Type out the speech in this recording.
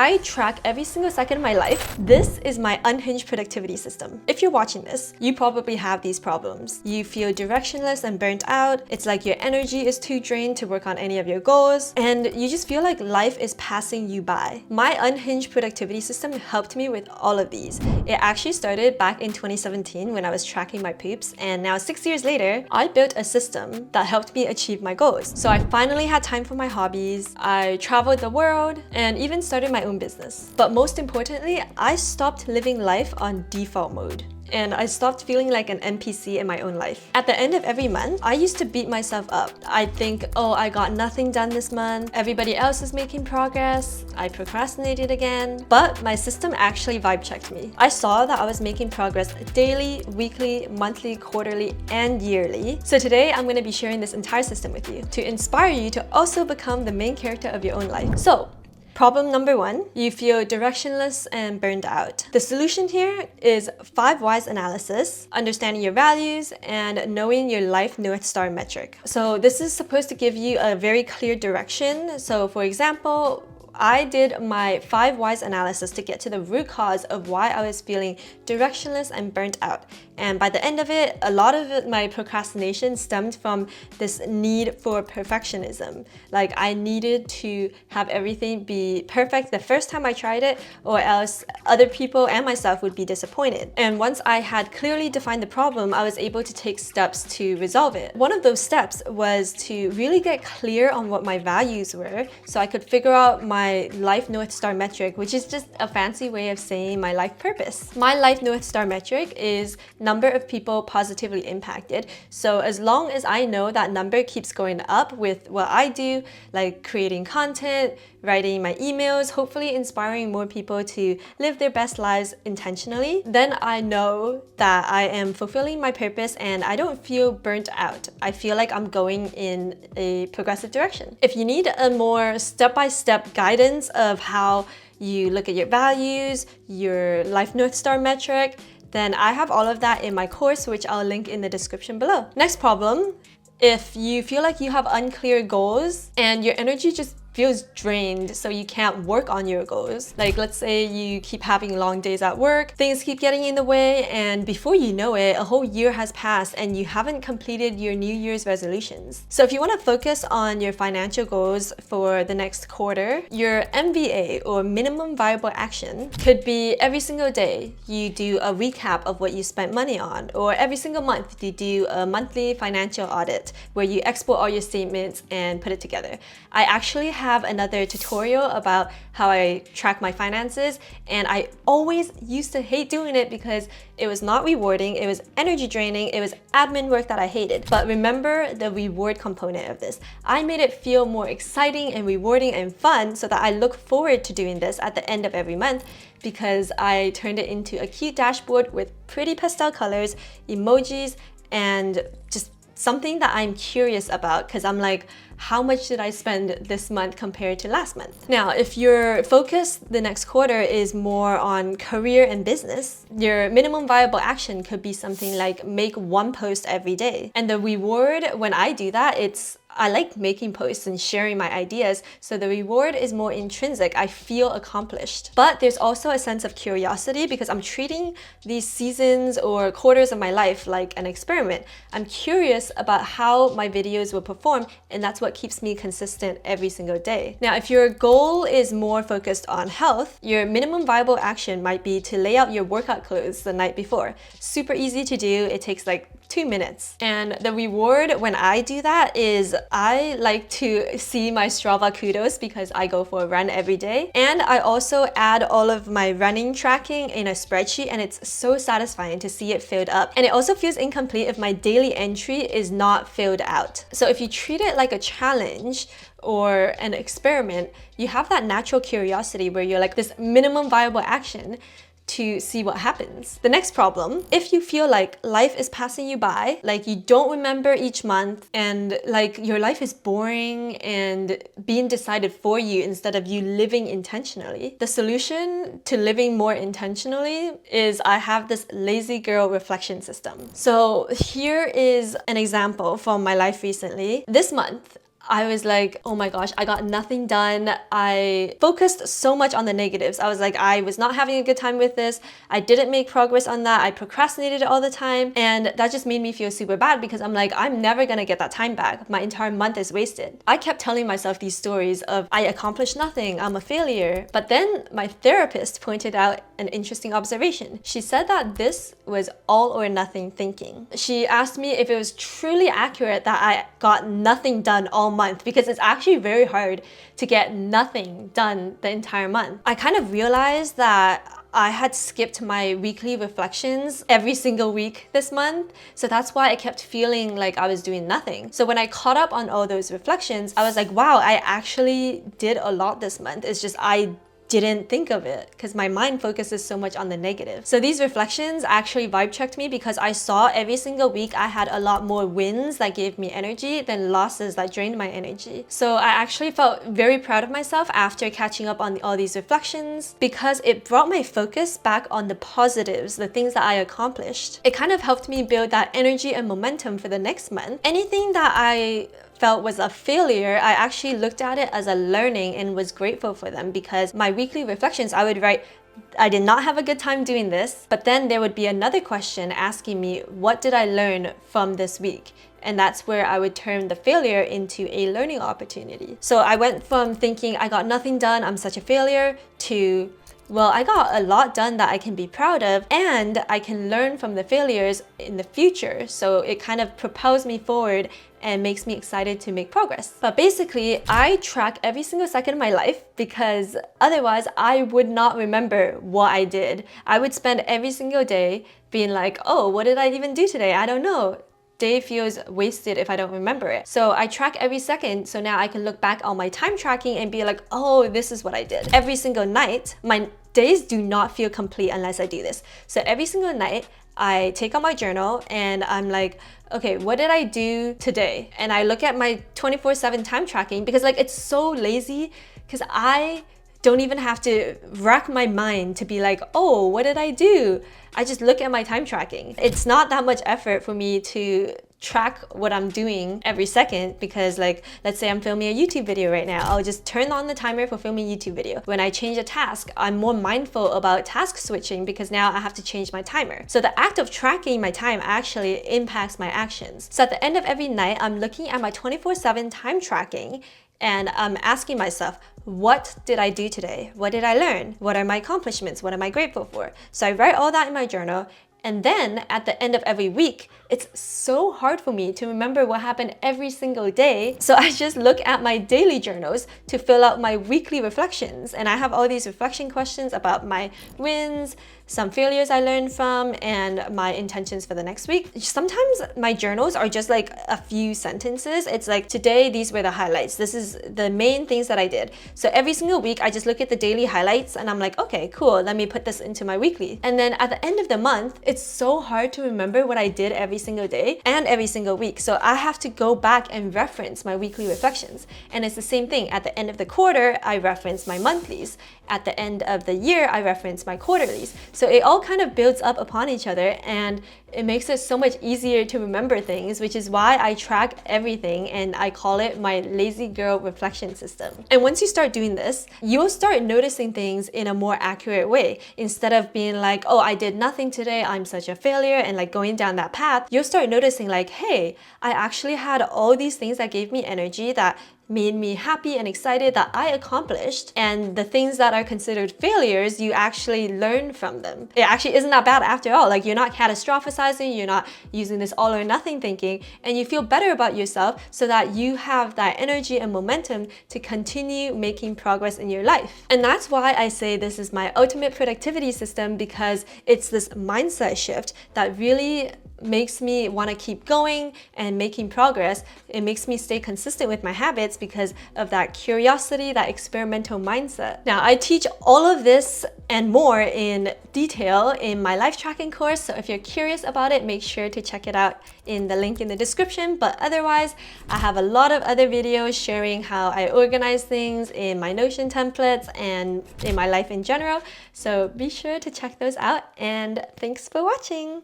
I track every single second of my life. This is my unhinged productivity system. If you're watching this, you probably have these problems. You feel directionless and burnt out. It's like your energy is too drained to work on any of your goals, and you just feel like life is passing you by. My unhinged productivity system helped me with all of these. It actually started back in 2017 when I was tracking my poops, and now 6 years later, I built a system that helped me achieve my goals. So I finally had time for my hobbies, I traveled the world, and even started my own business. But most importantly, I stopped living life on default mode. And I stopped feeling like an NPC in my own life. At the end of every month, I used to beat myself up. I'd think, oh, I got nothing done this month. Everybody else is making progress. I procrastinated again. But my system actually vibe checked me. I saw that I was making progress daily, weekly, monthly, quarterly, and yearly. So today, I'm going to be sharing this entire system with you to inspire you to also become the main character of your own life. So, problem number 1, you feel directionless and burned out. The solution here is 5 whys analysis, understanding your values, and knowing your life North Star metric. So this is supposed to give you a very clear direction. So for example, I did my 5 whys analysis to get to the root cause of why I was feeling directionless and burnt out. And by the end of it, a lot of my procrastination stemmed from this need for perfectionism. Like I needed to have everything be perfect the first time I tried it, or else other people and myself would be disappointed. And once I had clearly defined the problem, I was able to take steps to resolve it. One of those steps was to really get clear on what my values were, so I could figure out my life North Star metric, which is just a fancy way of saying my life purpose. My life North Star metric is number of people positively impacted. So as long as I know that number keeps going up with what I do, like creating content, writing my emails, hopefully inspiring more people to live their best lives intentionally, then I know that I am fulfilling my purpose and I don't feel burnt out. I feel like I'm going in a progressive direction. If you need a more step-by-step guidance of how you look at your values, your life North Star metric, then I have all of that in my course, which I'll link in the description below. Next problem, if you feel like you have unclear goals and your energy just feels drained, so you can't work on your goals. Like let's say you keep having long days at work, things keep getting in the way, and before you know it, a whole year has passed and you haven't completed your New Year's resolutions. So if you want to focus on your financial goals for the next quarter, your MVA or minimum viable action could be every single day you do a recap of what you spent money on, or every single month you do a monthly financial audit where you export all your statements and put it together. I actually have another tutorial about how I track my finances, and I always used to hate doing it because it was not rewarding, it was energy draining, it was admin work that I hated. But remember the reward component of this. I made it feel more exciting and rewarding and fun so that I look forward to doing this at the end of every month, because I turned it into a cute dashboard with pretty pastel colors, emojis, and just something that I'm curious about, because I'm like, how much did I spend this month compared to last month? Now, if your focus the next quarter is more on career and business, your minimum viable action could be something like make 1 post every day. And the reward when I do that, I like making posts and sharing my ideas, so the reward is more intrinsic. I feel accomplished. But there's also a sense of curiosity because I'm treating these seasons or quarters of my life like an experiment. I'm curious about how my videos will perform, and that's what keeps me consistent every single day. Now, if your goal is more focused on health, your minimum viable action might be to lay out your workout clothes the night before. Super easy to do. It takes like 2 minutes. And the reward when I do that is I like to see my Strava kudos because I go for a run every day. And I also add all of my running tracking in a spreadsheet, and it's so satisfying to see it filled up. And it also feels incomplete if my daily entry is not filled out. So if you treat it like a challenge or an experiment, you have that natural curiosity where you're like this minimum viable action to see what happens. The next problem, if you feel like life is passing you by, like you don't remember each month, and like your life is boring and being decided for you instead of you living intentionally, the solution to living more intentionally is I have this lazy girl reflection system. So here is an example from my life recently. This month, I was like, oh my gosh, I got nothing done. I focused so much on the negatives. I was like, I was not having a good time with this. I didn't make progress on that. I procrastinated all the time. And that just made me feel super bad because I'm like, I'm never gonna get that time back. My entire month is wasted. I kept telling myself these stories of I accomplished nothing, I'm a failure. But then my therapist pointed out an interesting observation. She said that this was all or nothing thinking. She asked me if it was truly accurate that I got nothing done all month, because it's actually very hard to get nothing done the entire month. I kind of realized that I had skipped my weekly reflections every single week this month. So that's why I kept feeling like I was doing nothing. So when I caught up on all those reflections, I was like, wow, I actually did a lot this month. It's just I didn't think of it because my mind focuses so much on the negative. So these reflections actually vibe checked me because I saw every single week I had a lot more wins that gave me energy than losses that drained my energy. So I actually felt very proud of myself after catching up on all these reflections because it brought my focus back on the positives, the things that I accomplished. It kind of helped me build that energy and momentum for the next month. Anything that I felt was a failure, I actually looked at it as a learning and was grateful for them, because my weekly reflections, I would write, I did not have a good time doing this, but then there would be another question asking me, what did I learn from this week? And that's where I would turn the failure into a learning opportunity. So I went from thinking I got nothing done, I'm such a failure, to well, I got a lot done that I can be proud of, and I can learn from the failures in the future. So it kind of propels me forward and makes me excited to make progress. But basically, I track every single second of my life because otherwise I would not remember what I did. I would spend every single day being like, oh, what did I even do today? I don't know. Day feels wasted if I don't remember it. So I track every second, so now I can look back on my time tracking and be like, oh, this is what I did. Every single night, my days do not feel complete unless I do this. So every single night, I take out my journal and I'm like, okay, what did I do today? And I look at my 24/7 time tracking because like it's so lazy because I don't even have to rack my mind to be like, oh, what did I do? I just look at my time tracking. It's not that much effort for me to track what I'm doing every second because like, let's say I'm filming a YouTube video right now, I'll just turn on the timer for filming a YouTube video. When I change a task, I'm more mindful about task switching because now I have to change my timer. So the act of tracking my time actually impacts my actions. So at the end of every night, I'm looking at my 24/7 time tracking and I'm asking myself, what did I do today? What did I learn? What are my accomplishments? What am I grateful for? So I write all that in my journal. And then at the end of every week, it's so hard for me to remember what happened every single day. So I just look at my daily journals to fill out my weekly reflections. And I have all these reflection questions about my wins, some failures I learned from, and my intentions for the next week. Sometimes my journals are just like a few sentences. It's like, today, these were the highlights. This is the main things that I did. So every single week, I just look at the daily highlights and I'm like, okay, cool, let me put this into my weekly. And then at the end of the month, it's so hard to remember what I did every single day and every single week. So I have to go back and reference my weekly reflections. And it's the same thing. At the end of the quarter, I reference my monthlies. At the end of the year, I reference my quarterlies. So it all kind of builds up upon each other and it makes it so much easier to remember things, which is why I track everything and I call it my lazy girl reflection system. And once you start doing this, you'll start noticing things in a more accurate way. Instead of being like, oh, I did nothing today, I'm such a failure, and like going down that path, you'll start noticing like, hey, I actually had all these things that gave me energy, that made me happy and excited, that I accomplished, and the things that are considered failures, you actually learn from them. It actually isn't that bad after all. Like, you're not catastrophizing, you're not using this all or nothing thinking, and you feel better about yourself so that you have that energy and momentum to continue making progress in your life. And that's why I say this is my ultimate productivity system, because it's this mindset shift that really makes me want to keep going and making progress. It makes me stay consistent with my habits because of that curiosity, that experimental mindset. Now, I teach all of this and more in detail in my life tracking course. So if you're curious about it, make sure to check it out in the link in the description. But otherwise, I have a lot of other videos sharing how I organize things in my Notion templates and in my life in general. So be sure to check those out, and thanks for watching.